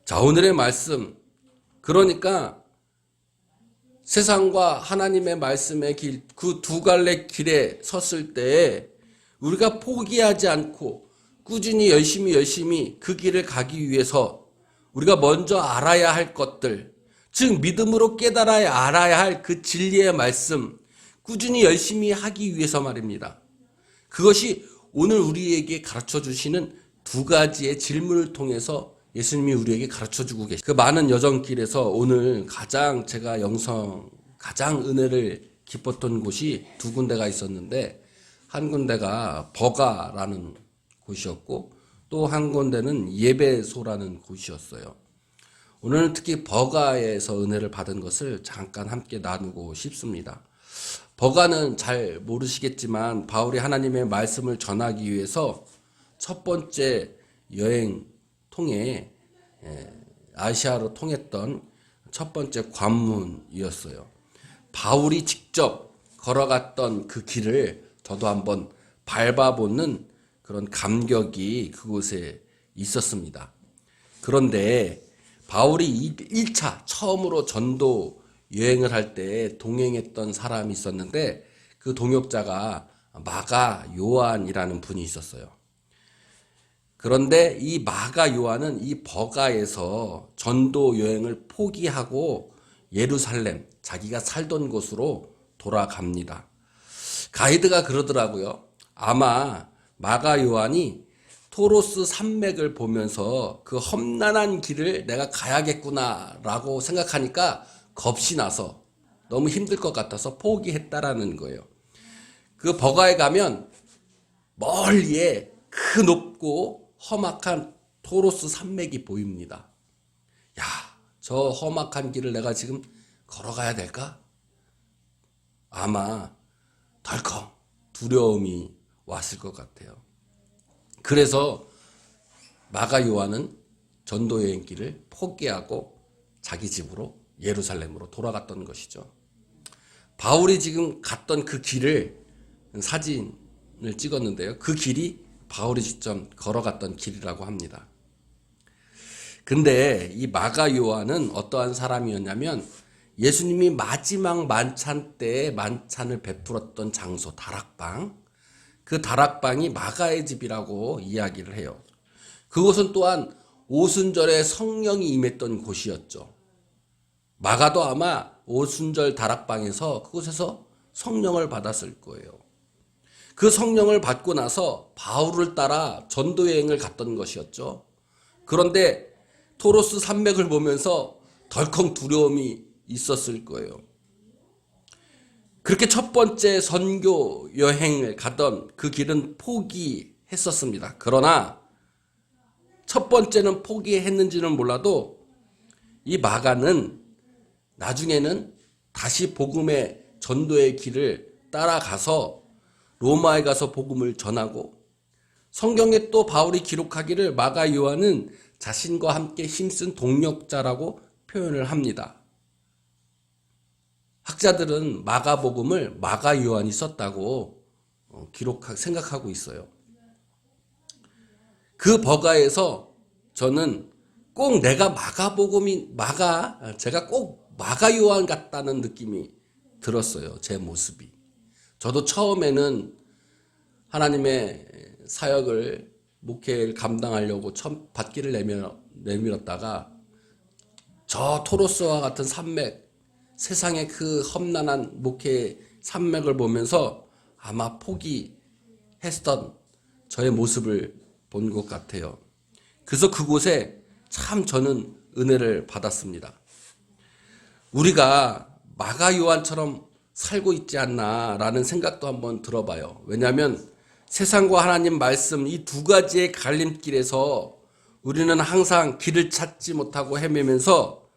자, 오늘의 말씀. 그러니까 세상과 하나님의 말씀의 길, 그 두 갈래 길에 섰을 때 우리가 포기하지 않고 꾸준히 열심히 그 길을 가기 위해서 우리가 먼저 알아야 할 것들, 즉 믿음으로 깨달아야 알아야 할 그 진리의 말씀, 꾸준히 열심히 하기 위해서 말입니다. 그것이 오늘 우리에게 가르쳐 주시는 두 가지의 질문을 통해서 예수님이 우리에게 가르쳐 주고 계십니다. 그 많은 여정길에서 오늘 제가 가장 은혜를 기뻤던 곳이 두 군데가 있었는데, 한 군데가 버가라는 곳이었고 또 한 군데는 예배소라는 곳이었어요. 오늘은 특히 버가에서 은혜를 받은 것을 잠깐 함께 나누고 싶습니다. 버가는 잘 모르시겠지만 바울이 하나님의 말씀을 전하기 위해서 첫 번째 여행 통해 아시아로 통했던 첫 번째 관문이었어요. 바울이 직접 걸어갔던 그 길을 저도 한번 밟아보는 그런 감격이 그곳에 있었습니다. 그런데 바울이 1차 처음으로 전도 여행을 할 때 동행했던 사람이 있었는데 그 동역자가 마가 요한이라는 분이 있었어요. 그런데 이 마가 요한은 이 버가에서 전도 여행을 포기하고 예루살렘, 자기가 살던 곳으로 돌아갑니다. 가이드가 그러더라고요. 아마 마가 요한이 토로스 산맥을 보면서 그 험난한 길을 내가 가야겠구나라고 생각하니까 겁이 나서 너무 힘들 것 같아서 포기했다라는 거예요. 그 버가에 가면 멀리에 그 높고 험악한 토로스 산맥이 보입니다. 야, 저 험악한 길을 내가 지금 걸어가야 될까? 아마 덜컹 두려움이 왔을 것 같아요. 그래서 마가 요한은 전도 여행길을 포기하고 자기 집으로 예루살렘으로 돌아갔던 것이죠. 바울이 지금 갔던 그 길을 사진을 찍었는데요. 그 길이 바울이 직접 걸어갔던 길이라고 합니다. 근데 이 마가 요한은 어떠한 사람이었냐면 예수님이 마지막 만찬 때 만찬을 베풀었던 장소, 다락방, 그 다락방이 마가의 집이라고 이야기를 해요. 그곳은 또한 오순절에 성령이 임했던 곳이었죠. 마가도 아마 오순절 다락방에서 그곳에서 성령을 받았을 거예요. 그 성령을 받고 나서 바울을 따라 전도여행을 갔던 것이었죠. 그런데 토로스 산맥을 보면서 덜컹 두려움이 있었을 거예요. 그렇게 첫 번째 선교 여행을 가던 그 길은 포기했었습니다. 그러나 첫 번째는 포기했는지는 몰라도 이 마가는 나중에는 다시 복음의 전도의 길을 따라가서 로마에 가서 복음을 전하고, 성경에 또 바울이 기록하기를 마가 요한은 자신과 함께 힘쓴 동력자라고 표현을 합니다. 학자들은 마가복음을 마가 요한이 썼다고 생각하고 있어요. 그 버가에서 저는 꼭 제가 꼭 마가 요한 같다는 느낌이 들었어요. 제 모습이. 저도 처음에는 하나님의 사역을, 목회를 감당하려고 밭길을 내밀었다가 저 토로스와 같은 산맥, 세상의 그 험난한 목회의 산맥을 보면서 아마 포기했던 저의 모습을 본 것 같아요. 그래서 그곳에 참 저는 은혜를 받았습니다. 우리가 마가 요한처럼 살고 있지 않나라는 생각도 한번 들어봐요. 왜냐하면 세상과 하나님 말씀 이 두 가지의 갈림길에서 우리는 항상 길을 찾지 못하고 헤매면서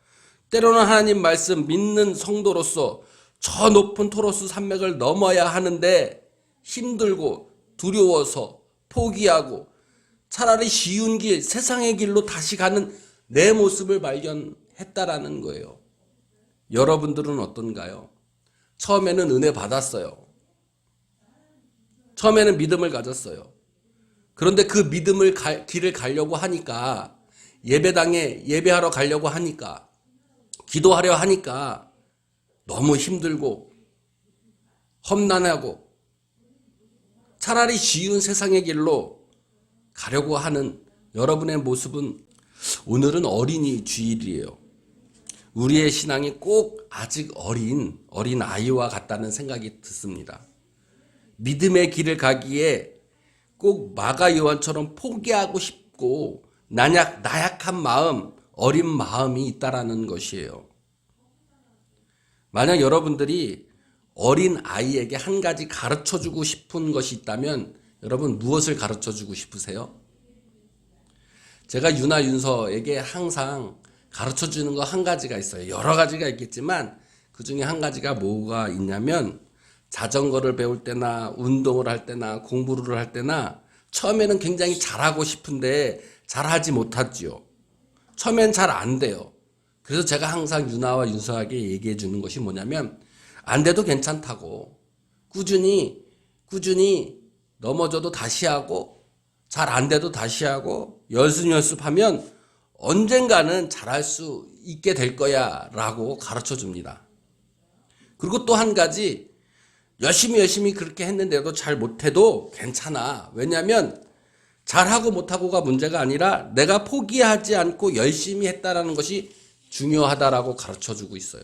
때로는 하나님 말씀 믿는 성도로서 저 높은 토로스 산맥을 넘어야 하는데 힘들고 두려워서 포기하고 차라리 쉬운 길, 세상의 길로 다시 가는 내 모습을 발견했다라는 거예요. 여러분들은 어떤가요? 처음에는 은혜 받았어요. 처음에는 믿음을 가졌어요. 그런데 그 길을 가려고 하니까 예배당에 예배하러 가려고 하니까, 기도하려 하니까 너무 힘들고 험난하고 차라리 쉬운 세상의 길로 가려고 하는 여러분의 모습은 오늘은 어린이 주일이에요. 우리의 신앙이 꼭 아직 어린 아이와 같다는 생각이 듭니다. 믿음의 길을 가기에 꼭 마가 요한처럼 포기하고 싶고 나약한 마음, 어린 마음이 있다라는 것이에요. 만약 여러분들이 어린 아이에게 한 가지 가르쳐주고 싶은 것이 있다면 여러분 무엇을 가르쳐주고 싶으세요? 제가 유나 윤서에게 항상 가르쳐주는 거 한 가지가 있어요. 여러 가지가 있겠지만 그 중에 한 가지가 뭐가 있냐면 자전거를 배울 때나 운동을 할 때나 공부를 할 때나 처음에는 굉장히 잘하고 싶은데 잘하지 못하지요. 처음엔 잘 안 돼요. 그래서 제가 항상 유나와 윤서에게 얘기해 주는 것이 뭐냐면 안 돼도 괜찮다고 꾸준히 넘어져도 다시 하고 잘 안 돼도 다시 하고 연습하면 언젠가는 잘할 수 있게 될 거야 라고 가르쳐 줍니다. 그리고 또 한 가지 열심히 그렇게 했는데도 잘 못해도 괜찮아. 왜냐하면 잘하고 못하고가 문제가 아니라 내가 포기하지 않고 열심히 했다라는 것이 중요하다라고 가르쳐주고 있어요.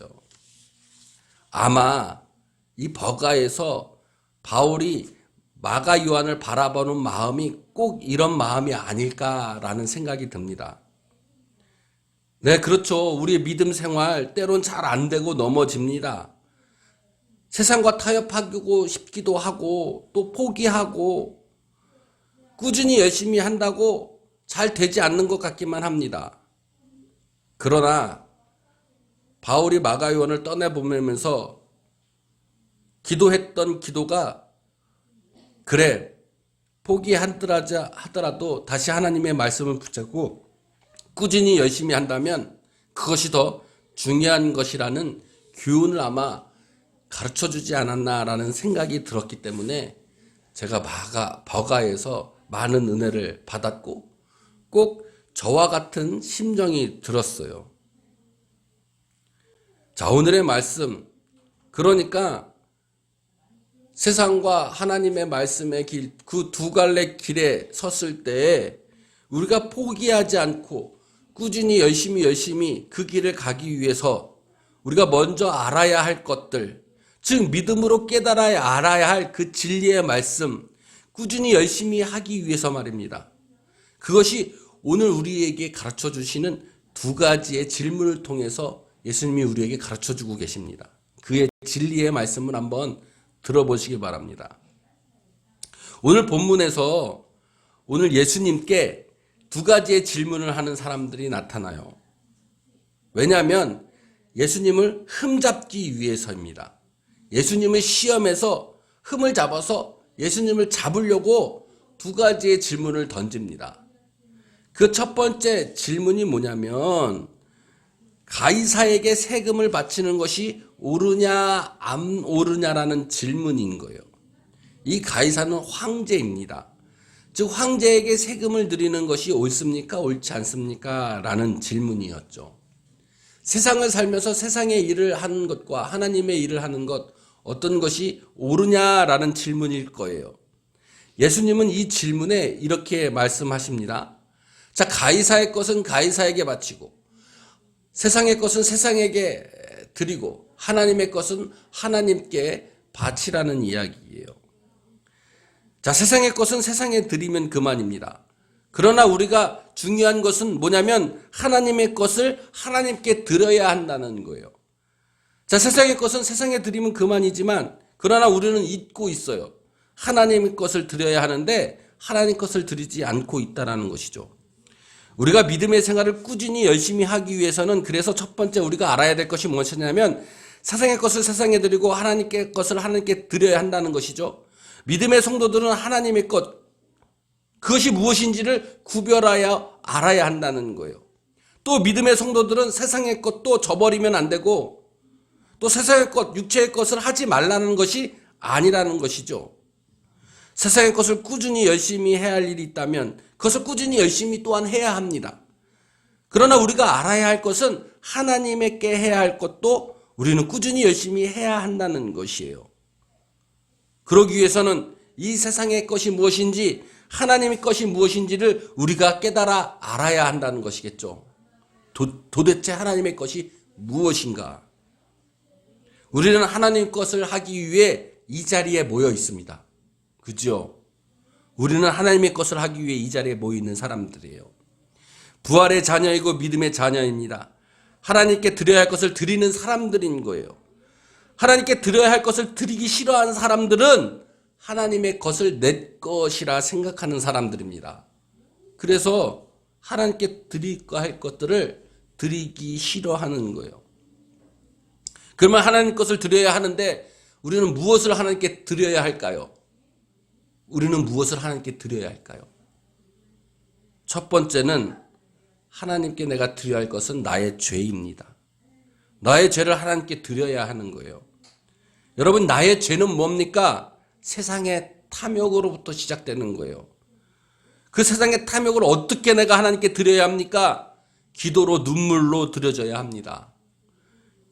아마 이 버가에서 바울이 마가 요한을 바라보는 마음이 꼭 이런 마음이 아닐까라는 생각이 듭니다. 네, 그렇죠. 우리의 믿음 생활 때론 잘 안 되고 넘어집니다. 세상과 타협하고 싶기도 하고 또 포기하고 꾸준히 열심히 한다고 잘 되지 않는 것 같기만 합니다. 그러나 바울이 마가 요한을 떠내보내면서 기도했던 기도가 그래 포기하더라도 다시 하나님의 말씀을 붙잡고 꾸준히 열심히 한다면 그것이 더 중요한 것이라는 교훈을 아마 가르쳐주지 않았나라는 생각이 들었기 때문에 제가 버가에서 많은 은혜를 받았고 꼭 저와 같은 심정이 들었어요. 자, 오늘의 말씀, 그러니까 세상과 하나님의 말씀의 길, 그 두 갈래 길에 섰을 때 우리가 포기하지 않고 꾸준히 열심히 그 길을 가기 위해서 우리가 먼저 알아야 할 것들, 즉 믿음으로 깨달아야 알아야 할 그 진리의 말씀, 꾸준히 열심히 하기 위해서 말입니다. 그것이 오늘 우리에게 가르쳐 주시는 두 가지의 질문을 통해서 예수님이 우리에게 가르쳐 주고 계십니다. 그의 진리의 말씀을 한번 들어보시기 바랍니다. 오늘 본문에서 오늘 예수님께 두 가지의 질문을 하는 사람들이 나타나요. 왜냐하면 예수님을 흠잡기 위해서입니다. 예수님을 시험해서 흠을 잡아서 예수님을 잡으려고 두 가지의 질문을 던집니다. 그 첫 번째 질문이 뭐냐면 가이사에게 세금을 바치는 것이 옳으냐 안 옳으냐라는 질문인 거예요. 이 가이사는 황제입니다. 즉 황제에게 세금을 드리는 것이 옳습니까? 옳지 않습니까? 라는 질문이었죠. 세상을 살면서 세상의 일을 하는 것과 하나님의 일을 하는 것 어떤 것이 옳으냐라는 질문일 거예요. 예수님은 이 질문에 이렇게 말씀하십니다. 자, 가이사의 것은 가이사에게 바치고 세상의 것은 세상에게 드리고 하나님의 것은 하나님께 바치라는 이야기예요. 자, 세상의 것은 세상에 드리면 그만입니다. 그러나 우리가 중요한 것은 뭐냐면 하나님의 것을 하나님께 드려야 한다는 거예요. 자, 세상의 것은 세상에 드리면 그만이지만 그러나 우리는 잊고 있어요. 하나님의 것을 드려야 하는데 하나님 것을 드리지 않고 있다는 것이죠. 우리가 믿음의 생활을 꾸준히 열심히 하기 위해서는 그래서 첫 번째 우리가 알아야 될 것이 무엇이냐면 세상의 것을 세상에 드리고 하나님의 것을 하나님께 드려야 한다는 것이죠. 믿음의 성도들은 하나님의 것, 그것이 무엇인지를 구별하여 알아야 한다는 거예요. 또 믿음의 성도들은 세상의 것도 저버리면 안 되고 또 세상의 것, 육체의 것을 하지 말라는 것이 아니라는 것이죠. 세상의 것을 꾸준히 열심히 해야 할 일이 있다면 그것을 꾸준히 열심히 또한 해야 합니다. 그러나 우리가 알아야 할 것은 하나님께 해야 할 것도 우리는 꾸준히 열심히 해야 한다는 것이에요. 그러기 위해서는 이 세상의 것이 무엇인지 하나님의 것이 무엇인지를 우리가 깨달아 알아야 한다는 것이겠죠. 도대체 하나님의 것이 무엇인가? 우리는 하나님 것을 하기 위해 이 자리에 모여 있습니다. 그죠? 우리는 하나님의 것을 하기 위해 이 자리에 모여 있는 사람들이에요. 부활의 자녀이고 믿음의 자녀입니다. 하나님께 드려야 할 것을 드리는 사람들인 거예요. 하나님께 드려야 할 것을 드리기 싫어하는 사람들은 하나님의 것을 내 것이라 생각하는 사람들입니다. 그래서 하나님께 드릴까 할 것들을 드리기 싫어하는 거예요. 그러면 하나님 것을 드려야 하는데 우리는 무엇을 하나님께 드려야 할까요? 우리는 무엇을 하나님께 드려야 할까요? 첫 번째는 하나님께 내가 드려야 할 것은 나의 죄입니다. 나의 죄를 하나님께 드려야 하는 거예요. 여러분, 나의 죄는 뭡니까? 세상의 탐욕으로부터 시작되는 거예요. 그 세상의 탐욕을 어떻게 내가 하나님께 드려야 합니까? 기도로, 눈물로 드려져야 합니다.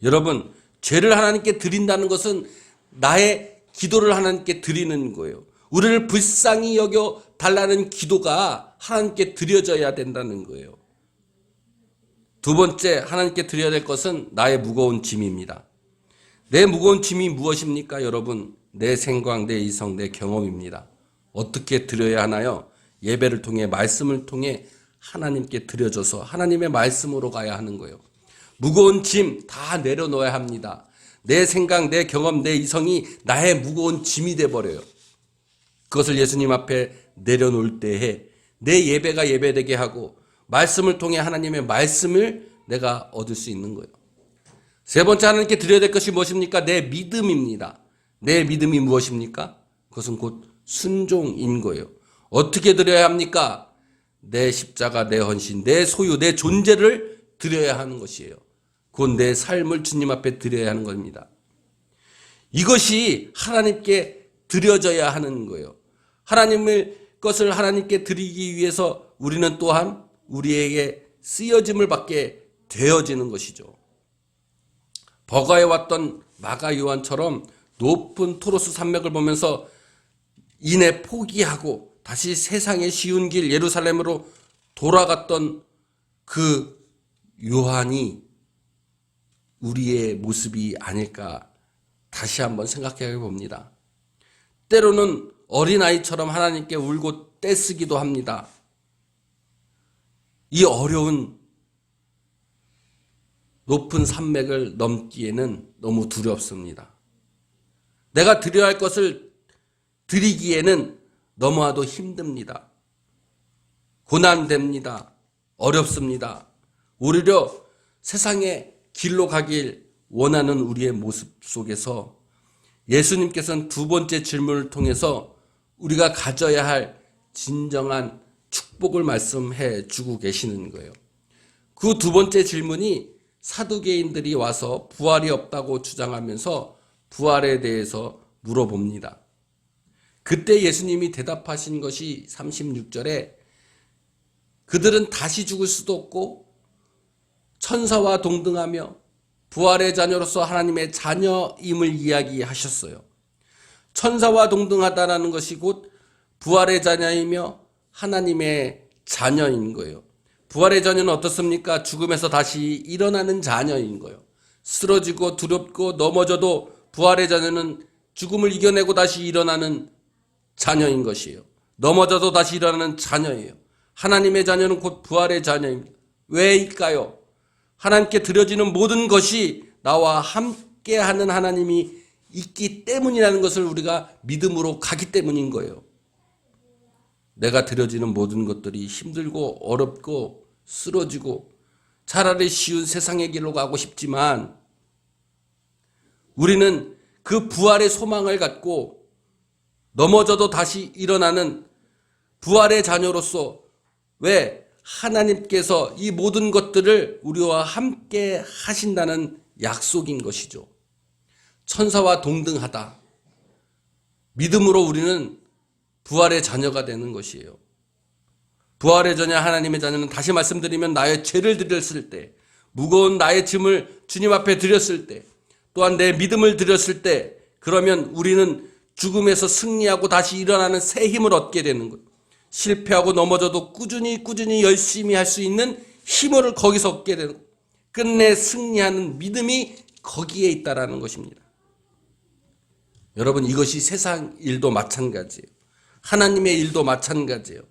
여러분, 죄를 하나님께 드린다는 것은 나의 기도를 하나님께 드리는 거예요. 우리를 불쌍히 여겨 달라는 기도가 하나님께 드려져야 된다는 거예요. 두 번째, 하나님께 드려야 될 것은 나의 무거운 짐입니다. 내 무거운 짐이 무엇입니까, 여러분? 내 생각, 내 이성, 내 경험입니다. 어떻게 드려야 하나요? 예배를 통해, 말씀을 통해 하나님께 드려져서 하나님의 말씀으로 가야 하는 거예요. 무거운 짐 다 내려놓아야 합니다. 내 생각, 내 경험, 내 이성이 나의 무거운 짐이 돼버려요. 그것을 예수님 앞에 내려놓을 때에 내 예배가 예배되게 하고 말씀을 통해 하나님의 말씀을 내가 얻을 수 있는 거예요. 세 번째, 하나님께 드려야 될 것이 무엇입니까? 내 믿음입니다. 내 믿음이 무엇입니까? 그것은 곧 순종인 거예요. 어떻게 드려야 합니까? 내 십자가, 내 헌신, 내 소유, 내 존재를 드려야 하는 것이에요. 곧 내 삶을 주님 앞에 드려야 하는 겁니다. 이것이 하나님께 드려져야 하는 거예요. 하나님의 것을 하나님께 드리기 위해서 우리는 또한 우리에게 쓰여짐을 받게 되어지는 것이죠. 버가에 왔던 마가 요한처럼 높은 토로스 산맥을 보면서 이내 포기하고 다시 세상의 쉬운 길 예루살렘으로 돌아갔던 그 요한이 우리의 모습이 아닐까 다시 한번 생각해 봅니다. 때로는 어린아이처럼 하나님께 울고 떼쓰기도 합니다. 이 어려운 높은 산맥을 넘기에는 너무 두렵습니다. 내가 드려야 할 것을 드리기에는 너무나도 힘듭니다. 고난됩니다. 어렵습니다. 오히려 세상의 길로 가길 원하는 우리의 모습 속에서 예수님께서는 두 번째 질문을 통해서 우리가 가져야 할 진정한 축복을 말씀해 주고 계시는 거예요. 그 두 번째 질문이 사두개인들이 와서 부활이 없다고 주장하면서 부활에 대해서 물어봅니다. 그때 예수님이 대답하신 것이 36절에 그들은 다시 죽을 수도 없고 천사와 동등하며 부활의 자녀로서 하나님의 자녀임을 이야기하셨어요. 천사와 동등하다라는 것이 곧 부활의 자녀이며 하나님의 자녀인 거예요. 부활의 자녀는 어떻습니까? 죽음에서 다시 일어나는 자녀인 거예요. 쓰러지고 두렵고 넘어져도 부활의 자녀는 죽음을 이겨내고 다시 일어나는 자녀인 것이에요. 넘어져도 다시 일어나는 자녀예요. 하나님의 자녀는 곧 부활의 자녀입니다. 왜일까요? 하나님께 드려지는 모든 것이 나와 함께하는 하나님이 있기 때문이라는 것을 우리가 믿음으로 가기 때문인 거예요. 내가 드려지는 모든 것들이 힘들고 어렵고 쓰러지고 차라리 쉬운 세상의 길로 가고 싶지만 우리는 그 부활의 소망을 갖고 넘어져도 다시 일어나는 부활의 자녀로서 왜 하나님께서 이 모든 것들을 우리와 함께 하신다는 약속인 것이죠. 천사와 동등하다. 믿음으로 우리는 부활의 자녀가 되는 것이에요. 부활의 자녀 하나님의 자녀는 다시 말씀드리면 나의 죄를 드렸을 때, 무거운 나의 짐을 주님 앞에 드렸을 때, 또한 내 믿음을 드렸을 때, 그러면 우리는 죽음에서 승리하고 다시 일어나는 새 힘을 얻게 되는 거예요. 실패하고 넘어져도 꾸준히 열심히 할 수 있는 힘을 거기서 얻게 되는 거예요. 끝내 승리하는 믿음이 거기에 있다라는 것입니다. 여러분, 이것이 세상 일도 마찬가지예요. 하나님의 일도 마찬가지예요.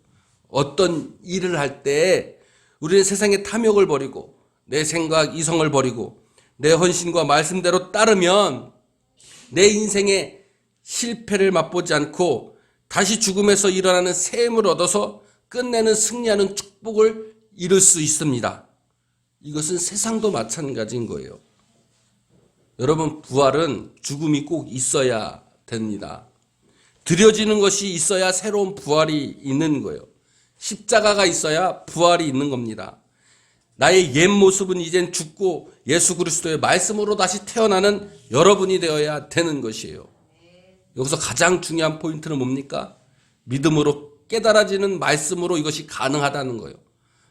어떤 일을 할 때 우리는 세상의 탐욕을 버리고 내 생각, 이성을 버리고 내 헌신과 말씀대로 따르면 내 인생의 실패를 맛보지 않고 다시 죽음에서 일어나는 새 힘을 얻어서 끝내는 승리하는 축복을 이룰 수 있습니다. 이것은 세상도 마찬가지인 거예요. 여러분, 부활은 죽음이 꼭 있어야 됩니다. 드려지는 것이 있어야 새로운 부활이 있는 거예요. 십자가가 있어야 부활이 있는 겁니다. 나의 옛 모습은 이젠 죽고 예수 그리스도의 말씀으로 다시 태어나는 여러분이 되어야 되는 것이에요. 여기서 가장 중요한 포인트는 뭡니까? 믿음으로 깨달아지는 말씀으로 이것이 가능하다는 거예요.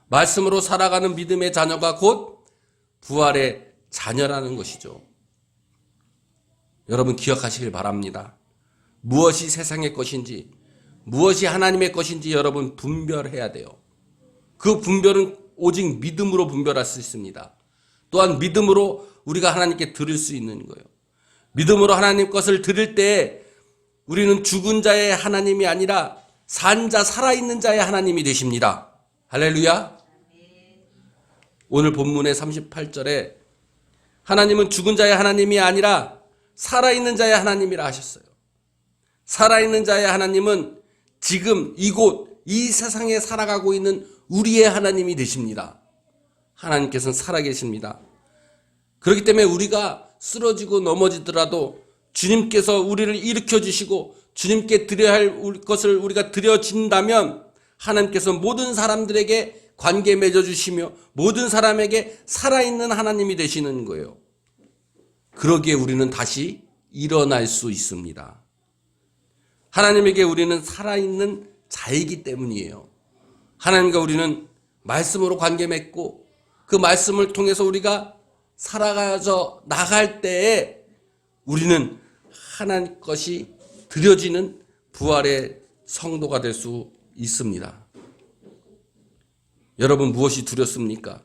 말씀으로 살아가는 믿음의 자녀가 곧 부활의 자녀라는 것이죠. 여러분, 기억하시길 바랍니다. 무엇이 세상의 것인지, 무엇이 하나님의 것인지 여러분 분별해야 돼요. 그 분별은 오직 믿음으로 분별할 수 있습니다. 또한 믿음으로 우리가 하나님께 드릴 수 있는 거예요. 믿음으로 하나님 것을 드릴 때 우리는 죽은 자의 하나님이 아니라 산 자, 살아있는 자의 하나님이 되십니다. 할렐루야. 오늘 본문의 38절에 하나님은 죽은 자의 하나님이 아니라 살아있는 자의 하나님이라 하셨어요. 살아있는 자의 하나님은 지금 이곳 이 세상에 살아가고 있는 우리의 하나님이 되십니다. 하나님께서는 살아계십니다. 그렇기 때문에 우리가 쓰러지고 넘어지더라도 주님께서 우리를 일으켜 주시고 주님께 드려야 할 것을 우리가 드려진다면 하나님께서 모든 사람들에게 관계 맺어주시며 모든 사람에게 살아있는 하나님이 되시는 거예요. 그러기에 우리는 다시 일어날 수 있습니다. 하나님에게 우리는 살아있는 자이기 때문이에요. 하나님과 우리는 말씀으로 관계 맺고 그 말씀을 통해서 우리가 살아가서 나갈 때에 우리는 하나님 것이 드려지는 부활의 성도가 될 수 있습니다. 여러분, 무엇이 두렵습니까?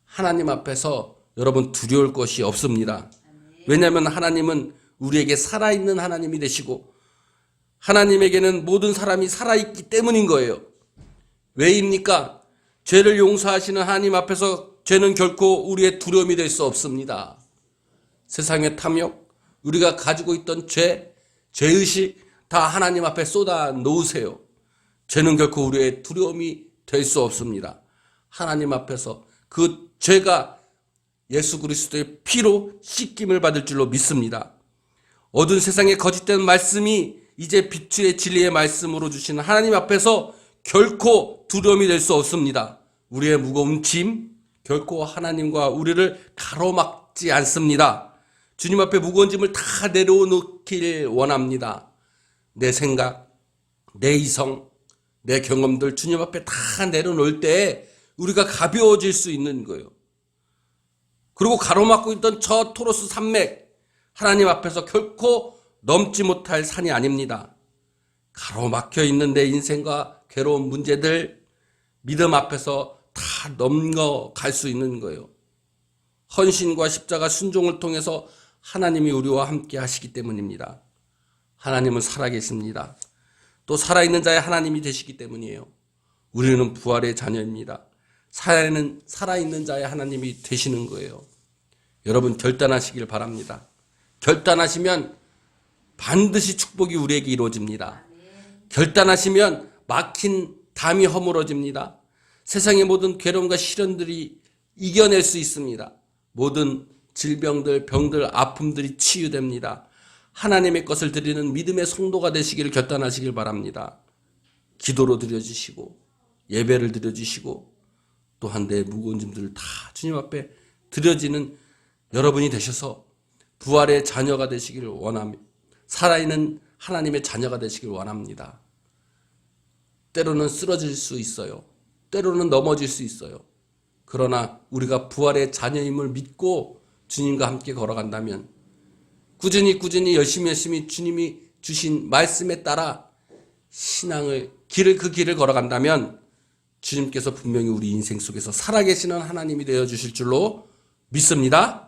하나님 앞에서 여러분 두려울 것이 없습니다. 왜냐하면 하나님은 우리에게 살아있는 하나님이 되시고 하나님에게는 모든 사람이 살아있기 때문인 거예요. 왜입니까? 죄를 용서하시는 하나님 앞에서 죄는 결코 우리의 두려움이 될 수 없습니다. 세상의 탐욕, 우리가 가지고 있던 죄의식 다 하나님 앞에 쏟아 놓으세요. 죄는 결코 우리의 두려움이 될 수 없습니다. 하나님 앞에서 그 죄가 예수 그리스도의 피로 씻김을 받을 줄로 믿습니다. 어두운 세상의 거짓된 말씀이 이제 빛의 진리의 말씀으로 주시는 하나님 앞에서 결코 두려움이 될 수 없습니다. 우리의 무거운 짐 결코 하나님과 우리를 가로막지 않습니다. 주님 앞에 무거운 짐을 다 내려놓길 원합니다. 내 생각, 내 이성, 내 경험들 주님 앞에 다 내려놓을 때 우리가 가벼워질 수 있는 거예요. 그리고 가로막고 있던 저 토로스 산맥, 하나님 앞에서 결코 넘지 못할 산이 아닙니다. 가로막혀 있는 내 인생과 괴로운 문제들, 믿음 앞에서 다 넘어갈 수 있는 거예요. 헌신과 십자가 순종을 통해서 하나님이 우리와 함께 하시기 때문입니다. 하나님은 살아계십니다. 또 살아있는 자의 하나님이 되시기 때문이에요. 우리는 부활의 자녀입니다. 살아있는 자의 하나님이 되시는 거예요. 여러분, 결단하시길 바랍니다. 결단하시면 반드시 축복이 우리에게 이루어집니다. 결단하시면 막힌 담이 허물어집니다. 세상의 모든 괴로움과 시련들이 이겨낼 수 있습니다. 모든 질병들, 병들, 아픔들이 치유됩니다. 하나님의 것을 드리는 믿음의 성도가 되시기를 결단하시길 바랍니다. 기도로 드려주시고 예배를 드려주시고 또한 내 무거운 짐들을 다 주님 앞에 드려지는 여러분이 되셔서 부활의 자녀가 되시기를 원합니다. 살아있는 하나님의 자녀가 되시길 원합니다. 때로는 쓰러질 수 있어요. 때로는 넘어질 수 있어요. 그러나 우리가 부활의 자녀임을 믿고 주님과 함께 걸어간다면 꾸준히 열심히 주님이 주신 말씀에 따라 그 길을 걸어간다면 주님께서 분명히 우리 인생 속에서 살아계시는 하나님이 되어 주실 줄로 믿습니다.